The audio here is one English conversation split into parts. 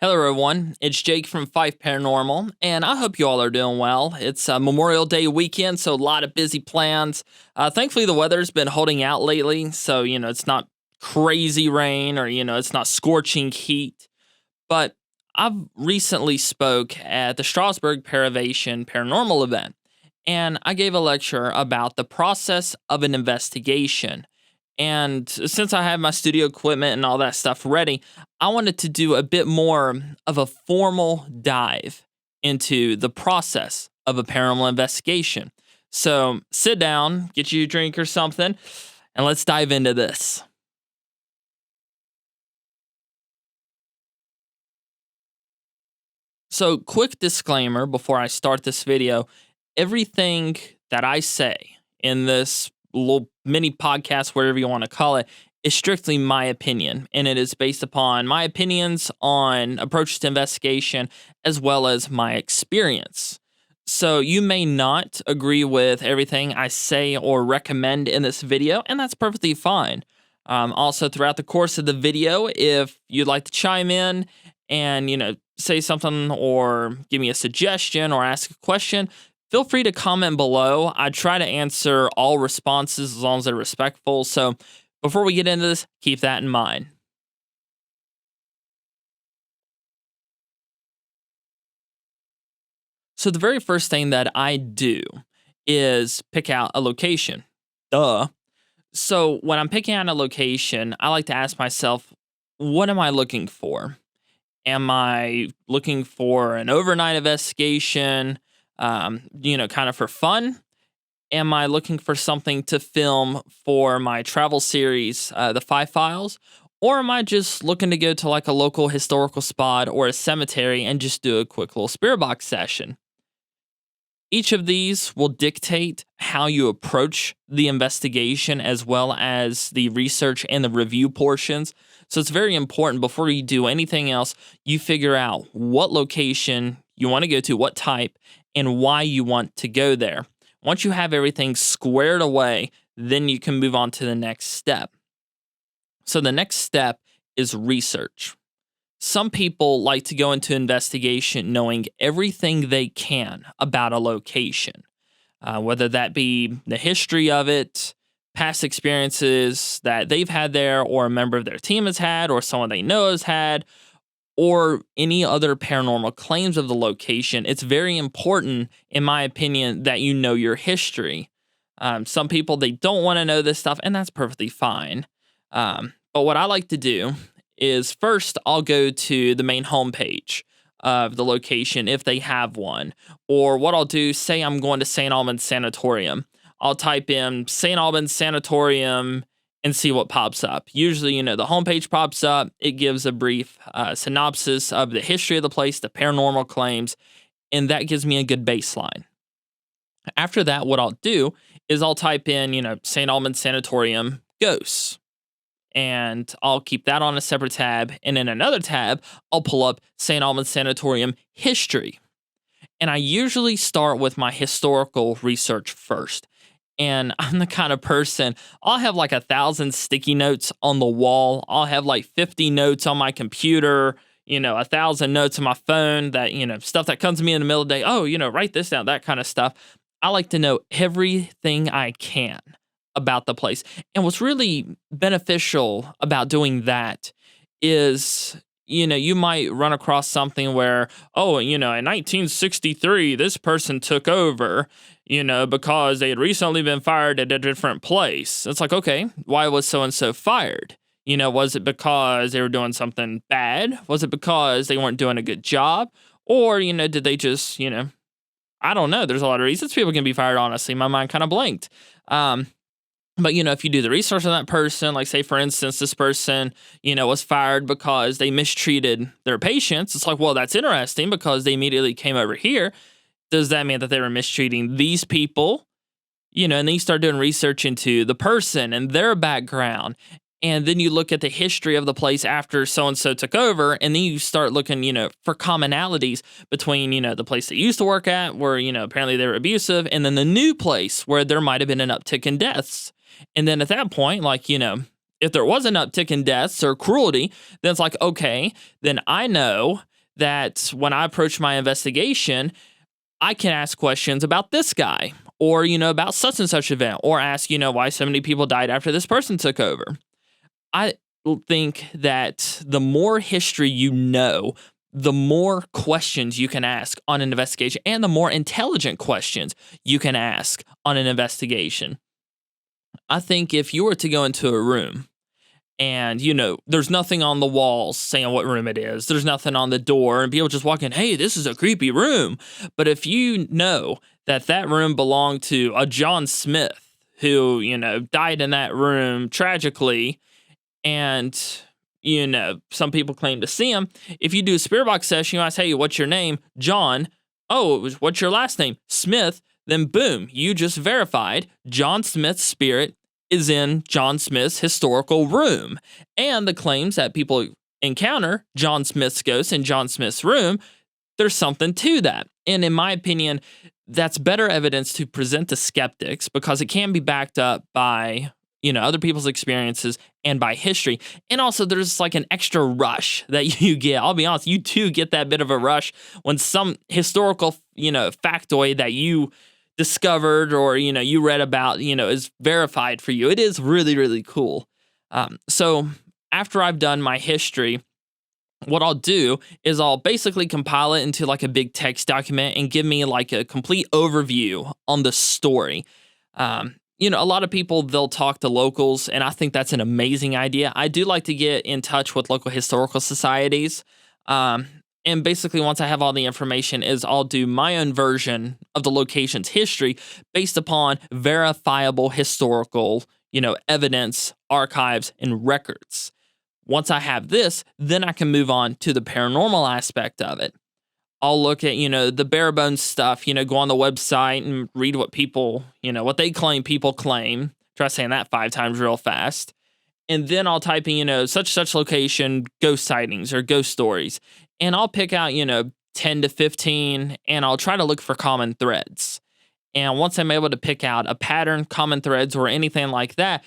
Hello, everyone. It's Jake from Fife Paranormal, and I hope you all are doing well. It's Memorial Day weekend, so a lot of busy plans. Thankfully, the weather's been holding out lately, so it's not crazy rain or it's not scorching heat. But I've recently spoke at the Strasbourg Paravation Paranormal event, and I gave a lecture about the process of an investigation. And since I have my studio equipment and all that stuff ready, I wanted to do a bit more of a formal dive into the process of a paranormal investigation. So sit down, get you a drink or something, and let's dive into this. So, quick disclaimer before I start this video, everything that I say in this little mini podcast, whatever you want to call it, is strictly my opinion. And it is based upon my opinions on approaches to investigation as well as my experience. So, you may not agree with everything I say or recommend in this video, and that's perfectly fine. Also, throughout the course of the video, if you'd like to chime in and, say something or give me a suggestion or ask a question, feel free to comment below. I try to answer all responses as long as they're respectful. So before we get into this, keep that in mind. So the very first thing that I do is pick out a location. Duh. So when I'm picking out a location, I like to ask myself, what am I looking for? Am I looking for an overnight investigation, kind of for fun? Am I looking for something to film for my travel series, the Fife Files? Or am I just looking to go to like a local historical spot or a cemetery and just do a quick little spirit box session? Each of these will dictate how you approach the investigation as well as the research and the review portions. So it's very important before you do anything else, you figure out what location you want to go to, what type, and why you want to go there. Once you have everything squared away, then you can move on to the next step. So the next step is research. Some people like to go into investigation knowing everything they can about a location, whether that be the history of it, past experiences that they've had there, or a member of their team has had, or someone they know has had, or any other paranormal claims of the location. It's very important, in my opinion, that you know your history. Some people, they don't want to know this stuff, and that's perfectly fine. But what I like to do is first I'll go to the main homepage of the location if they have one. Or what I'll do, say I'm going to St. Albans Sanatorium. I'll type in St. Albans Sanatorium and see what pops up. Usually, the homepage pops up. It gives a brief synopsis of the history of the place, the paranormal claims, and that gives me a good baseline. After that, what I'll do is I'll type in, St. Albans Sanatorium ghosts. And I'll keep that on a separate tab. And in another tab, I'll pull up St. Albans Sanatorium history. And I usually start with my historical research first. And I'm the kind of person, I'll have like 1,000 sticky notes on the wall. I'll have like 50 notes on my computer, 1,000 notes on my phone that, stuff that comes to me in the middle of the day. Oh, write this down, that kind of stuff. I like to know everything I can about the place. And what's really beneficial about doing that is, you might run across something where, in 1963, this person took over, because they had recently been fired at a different place. It's like, okay, why was so-and-so fired? Was it because they were doing something bad? Was it because they weren't doing a good job? Or, did they just, I don't know. There's a lot of reasons people can be fired, honestly. My mind kind of blanked. But, if you do the research on that person, like say, for instance, this person, was fired because they mistreated their patients. It's like, well, that's interesting because they immediately came over here. Does that mean that they were mistreating these people? And then you start doing research into the person and their background. And then you look at the history of the place after so-and-so took over. And then you start looking, for commonalities between, the place they used to work at where, apparently they were abusive. And then the new place where there might have been an uptick in deaths. And then at that point, if there was an uptick in deaths or cruelty, then it's like, okay, then I know that when I approach my investigation, I can ask questions about this guy or, about such and such event or ask, why so many people died after this person took over. I think that the more history you know, the more questions you can ask on an investigation and the more intelligent questions you can ask on an investigation. I think if you were to go into a room and, there's nothing on the walls saying what room it is, there's nothing on the door, and people just walk in, hey, this is a creepy room. But if you know that that room belonged to a John Smith who, died in that room tragically, and, some people claim to see him, if you do a spirit box session, you ask, hey, what's your name? John. Oh, what's your last name? Smith. Then boom, you just verified John Smith's spirit is in John Smith's historical room. And the claims that people encounter John Smith's ghost in John Smith's room, there's something to that. And in my opinion, that's better evidence to present to skeptics because it can be backed up by, other people's experiences and by history. And also there's like an extra rush that you get. I'll be honest, you too get that bit of a rush when some historical, factoid that you discovered or, you read about, is verified for you. It is really, really cool. So after I've done my history, what I'll do is I'll basically compile it into like a big text document and give me like a complete overview on the story. A lot of people, they'll talk to locals, and I think that's an amazing idea. I do like to get in touch with local historical societies. And basically, once I have all the information, I'll do my own version of the location's history based upon verifiable historical, evidence, archives, and records. Once I have this, then I can move on to the paranormal aspect of it. I'll look at, the bare bones stuff, go on the website and read what people, what they claim people claim. Try saying that 5 times real fast. And then I'll type in, such location, ghost sightings or ghost stories. And I'll pick out, 10 to 15, and I'll try to look for common threads. And once I'm able to pick out a pattern, common threads, or anything like that,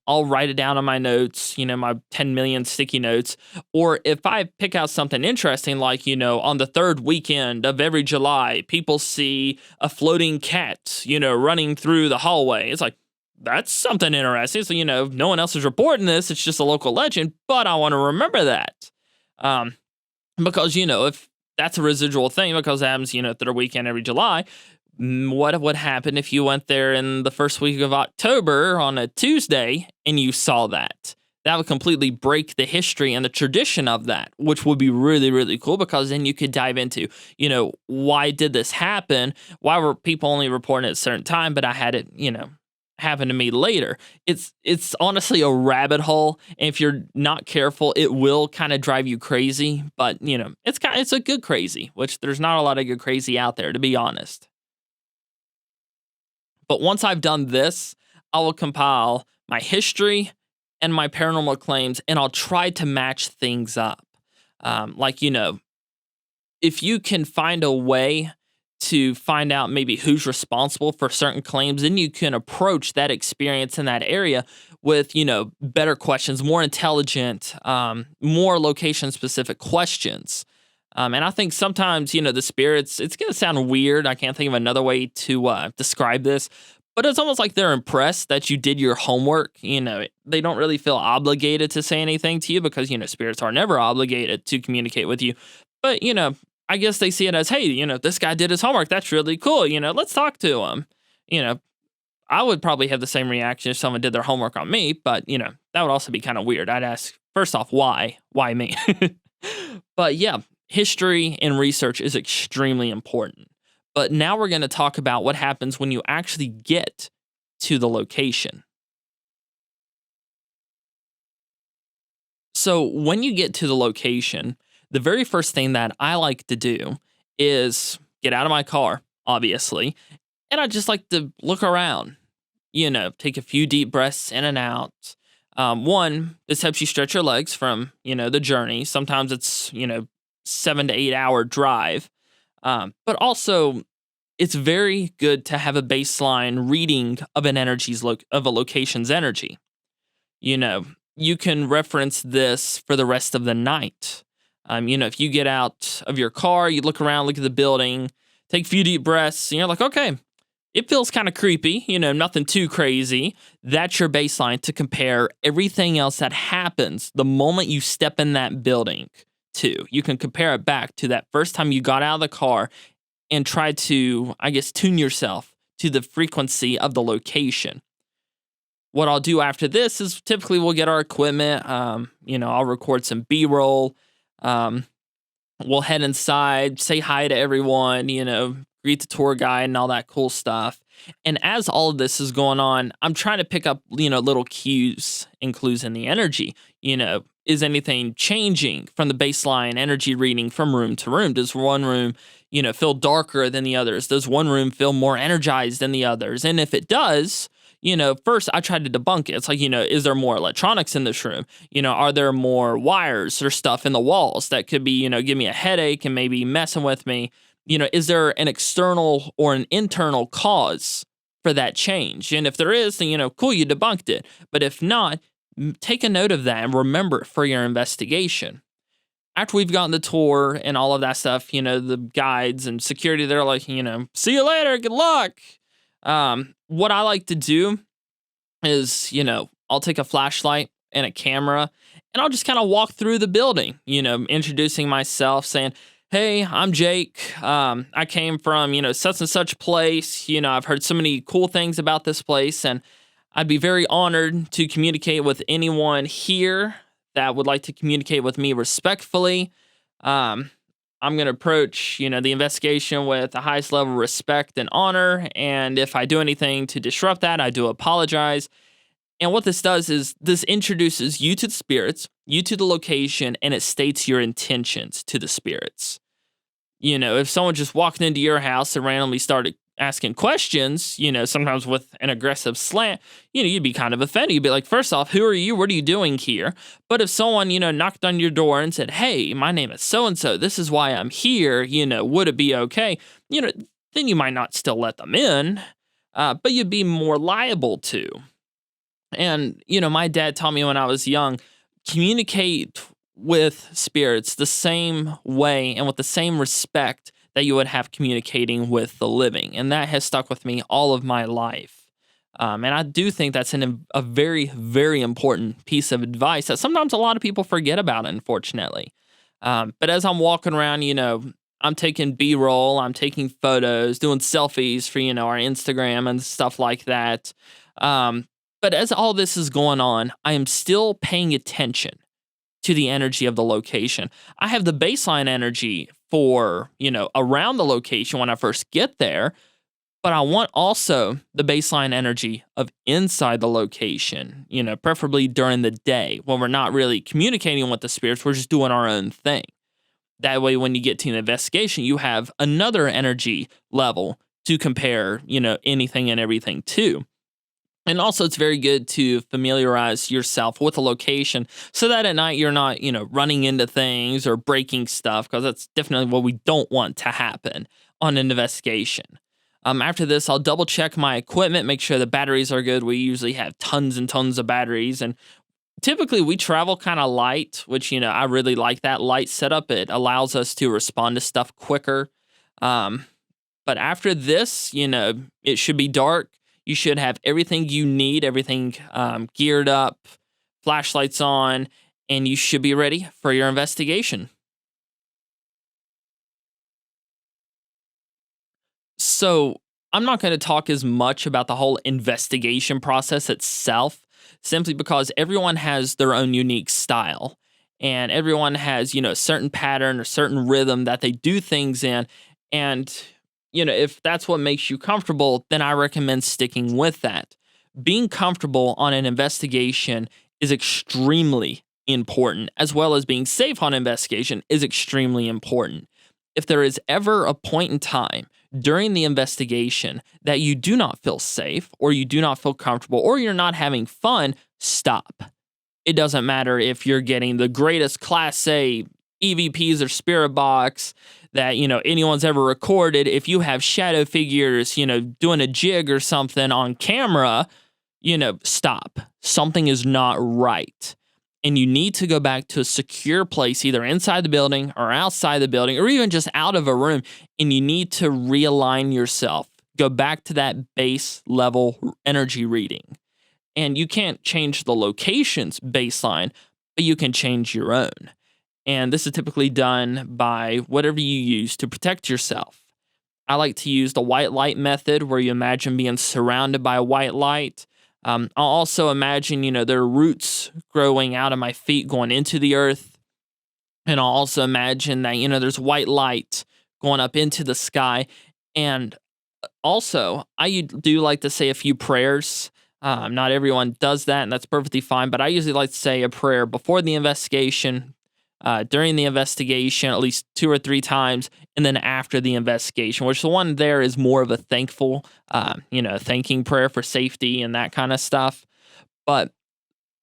I'll write it down on my notes, my 10 million sticky notes. Or if I pick out something interesting, like, on the 3rd weekend of every July, people see a floating cat, running through the hallway. It's like, that's something interesting. So, no one else is reporting this. It's just a local legend, but I want to remember that. Because, if that's a residual thing, because it happens, 3rd weekend every July, what would happen if you went there in the first week of October on a Tuesday and you saw that? That would completely break the history and the tradition of that, which would be really, really cool because then you could dive into, why did this happen? Why were people only reporting at a certain time, but I had it, happen to me later? It's honestly a rabbit hole, and if you're not careful, it will kind of drive you crazy. But it's a good crazy, which there's not a lot of good crazy out there, to be honest. But once I've done this, I will compile my history and my paranormal claims, and I'll try to match things up. If you can find a way to find out maybe who's responsible for certain claims, then you can approach that experience in that area with, better questions, more intelligent, more location-specific questions. And I think sometimes, the spirits, it's going to sound weird. I can't think of another way to describe this, but it's almost like they're impressed that you did your homework. They don't really feel obligated to say anything to you because, spirits are never obligated to communicate with you. But, I guess they see it as, hey, this guy did his homework. That's really cool. Let's talk to him. I would probably have the same reaction if someone did their homework on me, but, that would also be kind of weird. I'd ask, first off, why? Why me? But yeah, history and research is extremely important. But now we're going to talk about what happens when you actually get to the location. So when you get to the location, the very first thing that I like to do is get out of my car, obviously, and I just like to look around, take a few deep breaths in and out. One, this helps you stretch your legs from, the journey. Sometimes it's, 7 to 8 hour drive. But also, it's very good to have a baseline reading of of a location's energy. You can reference this for the rest of the night. If you get out of your car, you look around, look at the building, take a few deep breaths, and you're like, okay, it feels kind of creepy, nothing too crazy. That's your baseline to compare everything else that happens the moment you step in that building to. You can compare it back to that first time you got out of the car and try to, I guess, tune yourself to the frequency of the location. What I'll do after this is typically we'll get our equipment. I'll record some B-roll. We'll head inside, say hi to everyone, greet the tour guide and all that cool stuff. And as all of this is going on, I'm trying to pick up, little cues and clues in the energy. Is anything changing from the baseline energy reading from room to room? Does one room, feel darker than the others? Does one room feel more energized than the others? And if it does, first I tried to debunk it. It's like, is there more electronics in this room? Are there more wires or stuff in the walls that could be, give me a headache and maybe messing with me? Is there an external or an internal cause for that change? And if there is, then, cool, you debunked it. But if not, take a note of that and remember it for your investigation. After we've gotten the tour and all of that stuff, the guides and security, they're like, see you later, good luck. What I like to do is, I'll take a flashlight and a camera and I'll just kind of walk through the building, introducing myself, saying, hey, I'm Jake. I came from, such and such place. I've heard so many cool things about this place, and I'd be very honored to communicate with anyone here that would like to communicate with me respectfully. I'm going to approach, the investigation with the highest level of respect and honor. And if I do anything to disrupt that, I do apologize. And what this does is this introduces you to the spirits, you to the location, and it states your intentions to the spirits. If someone just walked into your house and randomly started asking questions, sometimes with an aggressive slant, you'd be kind of offended. You'd be like, first off, who are you? What are you doing here? But if someone, knocked on your door and said, hey, my name is so-and-so, this is why I'm here, would it be okay? Then you might not still let them in, but you'd be more liable to. And, my dad taught me when I was young, communicate with spirits the same way and with the same respect that you would have communicating with the living. And that has stuck with me all of my life. And I do think that's a very, very important piece of advice that sometimes a lot of people forget about, unfortunately. But as I'm walking around, I'm taking B-roll, I'm taking photos, doing selfies for, our Instagram and stuff like that. But as all this is going on, I am still paying attention to the energy of the location. I have the baseline energy for, around the location when I first get there, but I want also the baseline energy of inside the location, preferably during the day when we're not really communicating with the spirits, we're just doing our own thing. That way, when you get to an investigation, you have another energy level to compare, anything and everything to. And also, it's very good to familiarize yourself with a location so that at night you're not, running into things or breaking stuff, because that's definitely what we don't want to happen on an investigation. After this, I'll double check my equipment, make sure the batteries are good. We usually have tons and tons of batteries, and typically we travel kind of light, which, I really like that light setup. It allows us to respond to stuff quicker. But after this, it should be dark. You should have everything you need, everything geared up, flashlights on, and you should be ready for your investigation. So, I'm not going to talk as much about the whole investigation process itself, simply because everyone has their own unique style, and everyone has, a certain pattern or certain rhythm that they do things in, and if that's what makes you comfortable, then I recommend sticking with that. Being comfortable on an investigation is extremely important, as well as being safe on investigation is extremely important. If there is ever a point in time during the investigation that you do not feel safe, or you do not feel comfortable, or you're not having fun, stop. It doesn't matter if you're getting the greatest Class A EVPs or spirit box that, anyone's ever recorded. If you have shadow figures, doing a jig or something on camera, stop. Something is not right. and you need to go back to a secure place, either inside the building or outside the building, or even just out of a room, and you need to realign yourself. Go back to that base level energy reading. And you can't change the location's baseline, but you can change your own. And this is typically done by whatever you use to protect yourself. I like to use the white light method, where you imagine being surrounded by a white light. I'll also imagine, there are roots growing out of my feet going into the earth. And I'll also imagine that, there's white light going up into the sky. And also, I do like to say a few prayers. Not everyone does that, and that's perfectly fine. But I usually like to say a prayer before the investigation, during the investigation, at least 2 or 3 times, and then after the investigation, which the one there is more of a thankful, thanking prayer for safety and that kind of stuff. But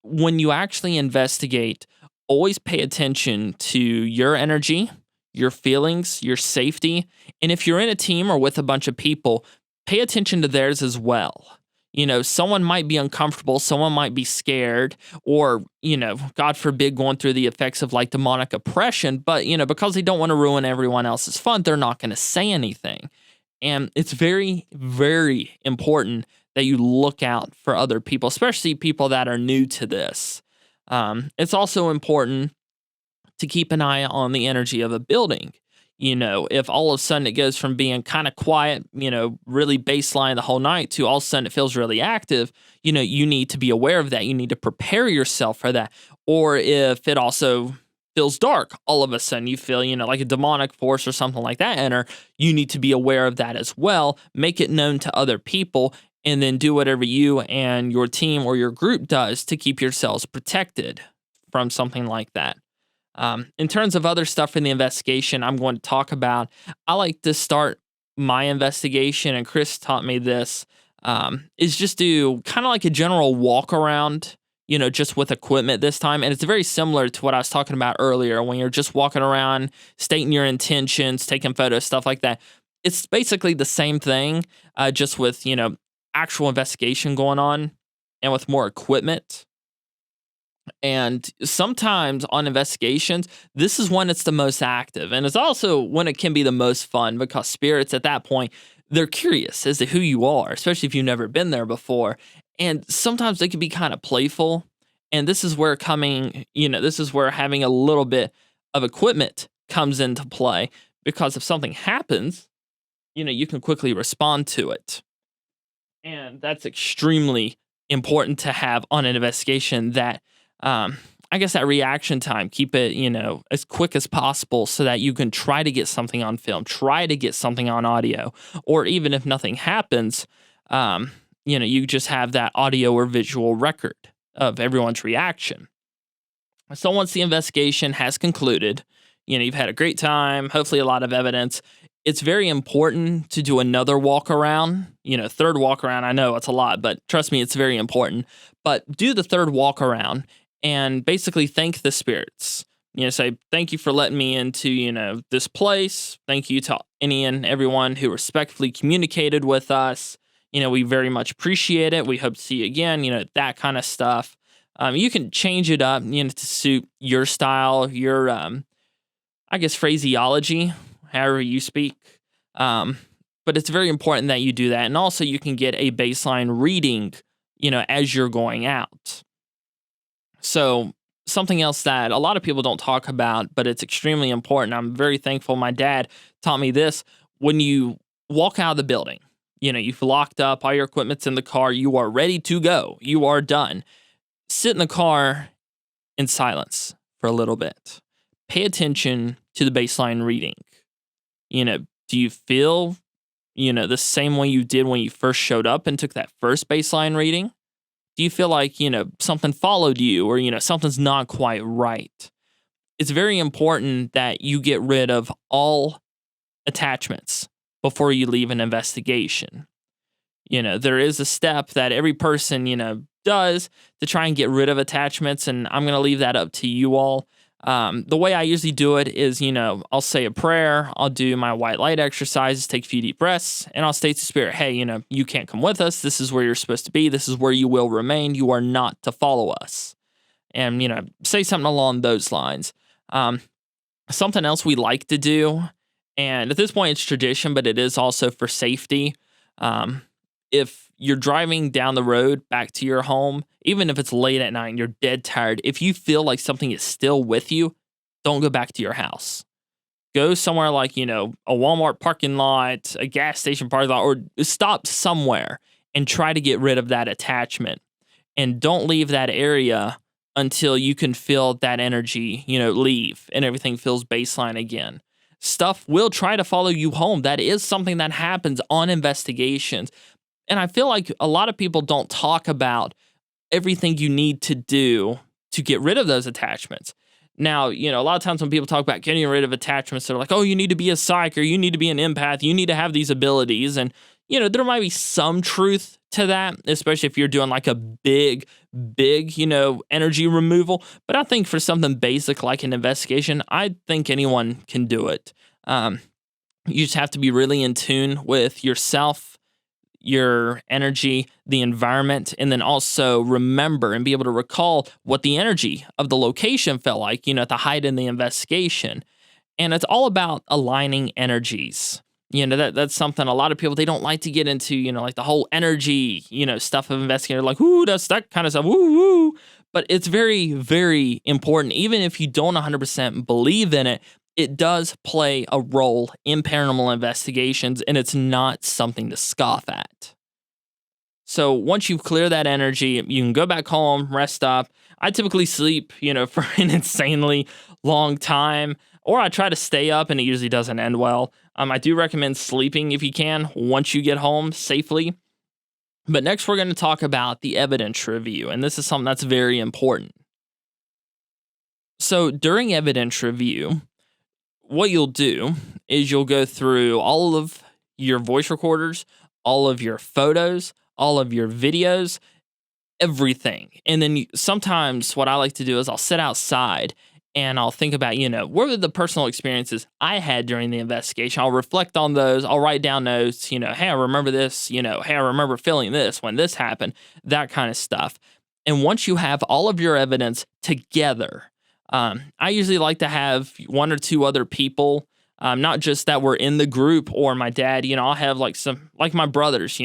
when you actually investigate, always pay attention to your energy, your feelings, your safety. And if you're in a team or with a bunch of people, pay attention to theirs as well. Someone might be uncomfortable, someone might be scared, or, God forbid, going through the effects of like demonic oppression. But, because they don't want to ruin everyone else's fun, they're not going to say anything. And it's very, very important that you look out for other people, especially people that are new to this. It's also important to keep an eye on the energy of a building. If all of a sudden it goes from being kind of quiet, really baseline the whole night, to all of a sudden it feels really active, you need to be aware of that. You need to prepare yourself for that. Or if it also feels dark, all of a sudden you feel, like a demonic force or something like that enter, you need to be aware of that as well. Make it known to other people, and then do whatever you and your team or your group does to keep yourselves protected from something like that. In terms of other stuff in the investigation I'm going to talk about, I like to start my investigation, and Chris taught me this, is just do kind of like a general walk around, just with equipment this time. And it's very similar to what I was talking about earlier, when you're just walking around, stating your intentions, taking photos, stuff like that. It's basically the same thing, just with, actual investigation going on and with more equipment. And sometimes on investigations, this is when it's the most active. And it's also when it can be the most fun, because spirits at that point, they're curious as to who you are, especially if you've never been there before. And sometimes they can be kind of playful. And this is where having a little bit of equipment comes into play, because if something happens, you can quickly respond to it. And that's extremely important to have on an investigation, that I guess that reaction time, keep it, as quick as possible, so that you can try to get something on film, try to get something on audio, or even if nothing happens, you just have that audio or visual record of everyone's reaction. So once the investigation has concluded, you've had a great time, hopefully a lot of evidence, it's very important to do another walk around, third walk around. I know it's a lot, but trust me, it's very important. But do the third walk around and basically thank the spirits. Say, thank you for letting me into, this place. Thank you to any and everyone who respectfully communicated with us. We very much appreciate it. We hope to see you again, that kind of stuff. You can change it up, to suit your style, your, phraseology, however you speak. But it's very important that you do that. And also you can get a baseline reading, as you're going out. So something else that a lot of people don't talk about, but it's extremely important. I'm very thankful my dad taught me this. When you walk out of the building, you've locked up, all your equipment's in the car, you are ready to go, you are done. Sit in the car in silence for a little bit. Pay attention to the baseline reading. Do you feel, the same way you did when you first showed up and took that first baseline reading? Do you feel like, something followed you, or, something's not quite right? It's very important that you get rid of all attachments before you leave an investigation. There is a step that every person, does to try and get rid of attachments, and I'm going to leave that up to you all. The way I usually do it is, I'll say a prayer, I'll do my white light exercises, take a few deep breaths, and I'll state to spirit, hey, you can't come with us. This is where you're supposed to be. This is where you will remain. You are not to follow us. and say something along those lines. Um, Something else we like to do, and at this point it's tradition, but it is also for safety. Um, if you're driving down the road back to your home, even if it's late at night and you're dead tired, if you feel like something is still with you, don't go back to your house. Go somewhere like, a Walmart parking lot, a gas station parking lot, or stop somewhere and try to get rid of that attachment. And don't leave that area until you can feel that energy, leave and everything feels baseline again. Stuff will try to follow you home. That is something that happens on investigations. And I feel like a lot of people don't talk about everything you need to do to get rid of those attachments. Now, a lot of times when people talk about getting rid of attachments, they're like, oh, you need to be a psych, or you need to be an empath, you need to have these abilities. And, there might be some truth to that, especially if you're doing like a big, energy removal. But I think for something basic like an investigation, I think anyone can do it. You just have to be really in tune with yourself, your energy, the environment, and then also remember and be able to recall what the energy of the location felt like, at the height in the investigation. And it's all about aligning energies. That's something a lot of people, they don't like to get into, like the whole energy, stuff of investigating, like, ooh, that's that kind of stuff, woo, woo. But it's very, very important. Even if you don't 100% believe in it, it does play a role in paranormal investigations, and it's not something to scoff at. So once you've cleared that energy, you can go back home, rest up. I typically sleep, for an insanely long time, or I try to stay up, and it usually doesn't end well. I do recommend sleeping if you can once you get home safely. But next, we're going to talk about the evidence review, and this is something that's very important. So during evidence review, what you'll do is you'll go through all of your voice recorders, all of your photos, all of your videos, everything. And then sometimes what I like to do is I'll sit outside and I'll think about, what were the personal experiences I had during the investigation? I'll reflect on those. I'll write down notes, hey, I remember this, hey, I remember feeling this when this happened, that kind of stuff. And once you have all of your evidence together, I usually like to have one or two other people, not just that were in the group or my dad. I'll have like my brothers,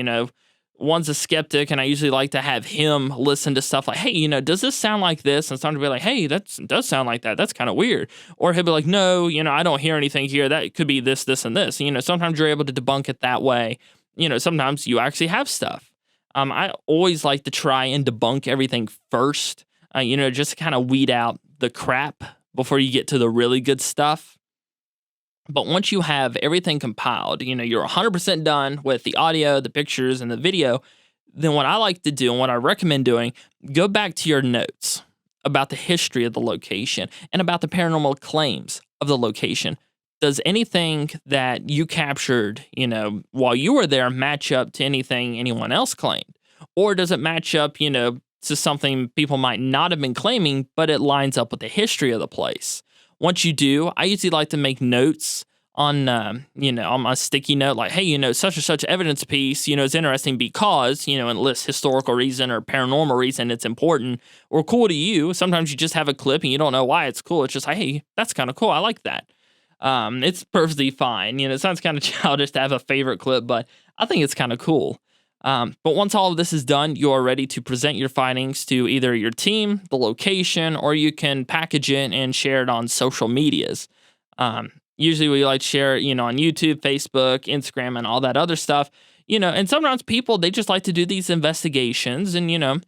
one's a skeptic, and I usually like to have him listen to stuff like, hey, does this sound like this? And someone to be like, hey, that does sound like that. That's kind of weird. Or he'll be like, no, I don't hear anything here. That could be this, this, and this. Sometimes you're able to debunk it that way. Sometimes you actually have stuff. I always like to try and debunk everything first, just to kind of weed out the crap before you get to the really good stuff. But once you have everything compiled, you're 100% done with the audio, the pictures, and the video, then what I like to do and what I recommend doing, go back to your notes about the history of the location and about the paranormal claims of the location. Does anything that you captured, while you were there match up to anything anyone else claimed? Or does it match up, to something people might not have been claiming, but it lines up with the history of the place? Once you do, I usually like to make notes on, on my sticky note, like, hey, such and such evidence piece, is interesting because, and lists historical reason or paranormal reason it's important or cool to you. Sometimes you just have a clip and you don't know why it's cool. It's just, hey, that's kind of cool. I like that. It's perfectly fine. It sounds kind of childish to have a favorite clip, but I think it's kind of cool. But once all of this is done, you are ready to present your findings to either your team, the location, or you can package it and share it on social medias. Usually we like to share it, on YouTube, Facebook, Instagram, and all that other stuff. And sometimes people, they just like to do these investigations and,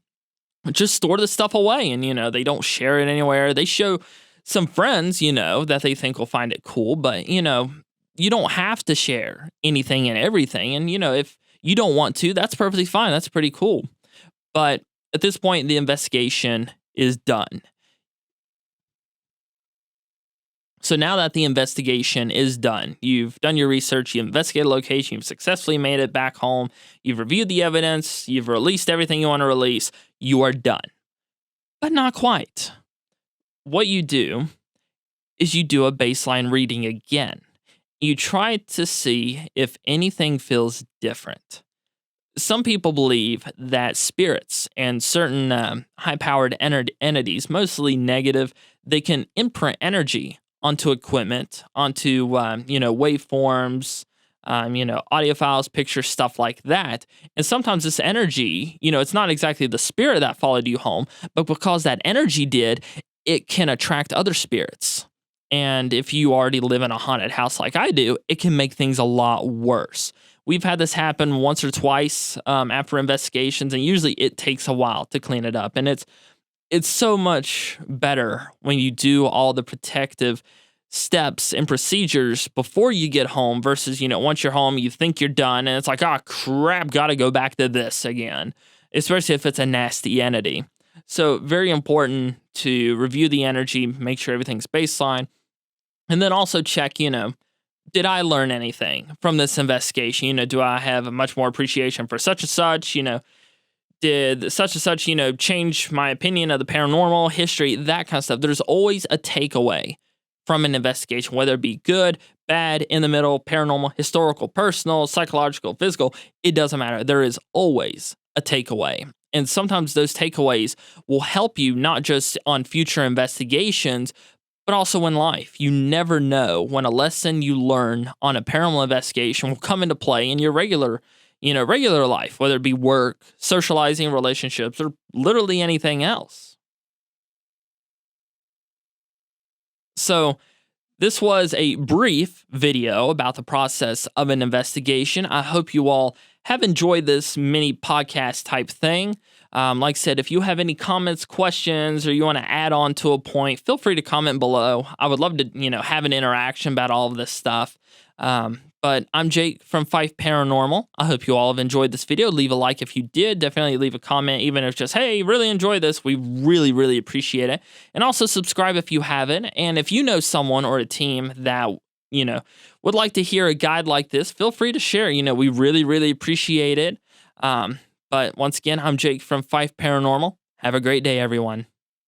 just store the stuff away and, they don't share it anywhere. They show some friends, that they think will find it cool, but, you don't have to share anything and everything. And, if you don't want to, that's perfectly fine. That's pretty cool. But at this point, the investigation is done. So now that the investigation is done, you've done your research, you've investigated the location, you've successfully made it back home, you've reviewed the evidence, you've released everything you want to release, you are done. But not quite. What you do is you do a baseline reading again. You try to see if anything feels different. Some people believe that spirits and certain high-powered entities, mostly negative, they can imprint energy onto equipment, onto waveforms, audio files, pictures, stuff like that. And sometimes this energy, it's not exactly the spirit that followed you home, but because that energy did, it can attract other spirits. And if you already live in a haunted house like I do, it can make things a lot worse. We've had this happen once or twice after investigations, and usually it takes a while to clean it up. And it's so much better when you do all the protective steps and procedures before you get home versus, once you're home, you think you're done, and it's like, oh crap, gotta go back to this again, especially if it's a nasty entity. So, very important to review the energy, make sure everything's baseline, and then also check, did I learn anything from this investigation? Do I have a much more appreciation for such and such? Did such and such, change my opinion of the paranormal history, that kind of stuff. There's always a takeaway from an investigation, whether it be good, bad, in the middle, paranormal, historical, personal, psychological, physical. It doesn't matter. There is always a takeaway. And sometimes those takeaways will help you not just on future investigations, but also in life. You never know when a lesson you learn on a paranormal investigation will come into play in your regular life, whether it be work, socializing, relationships, or literally anything else. So, this was a brief video about the process of an investigation. I hope you all have enjoyed this mini podcast type thing. Like I said, if you have any comments, questions, or you want to add on to a point, feel free to comment below. I would love to, have an interaction about all of this stuff. But I'm Jake from Fife Paranormal. I hope you all have enjoyed this video. Leave a like if you did. Definitely leave a comment, even if it's just, hey, really enjoyed this. We really, really appreciate it. And also subscribe if you haven't. And if you know someone or a team that, would like to hear a guide like this, feel free to share. We really, really appreciate it. But once again, I'm Jake from Fife Paranormal. Have a great day, everyone.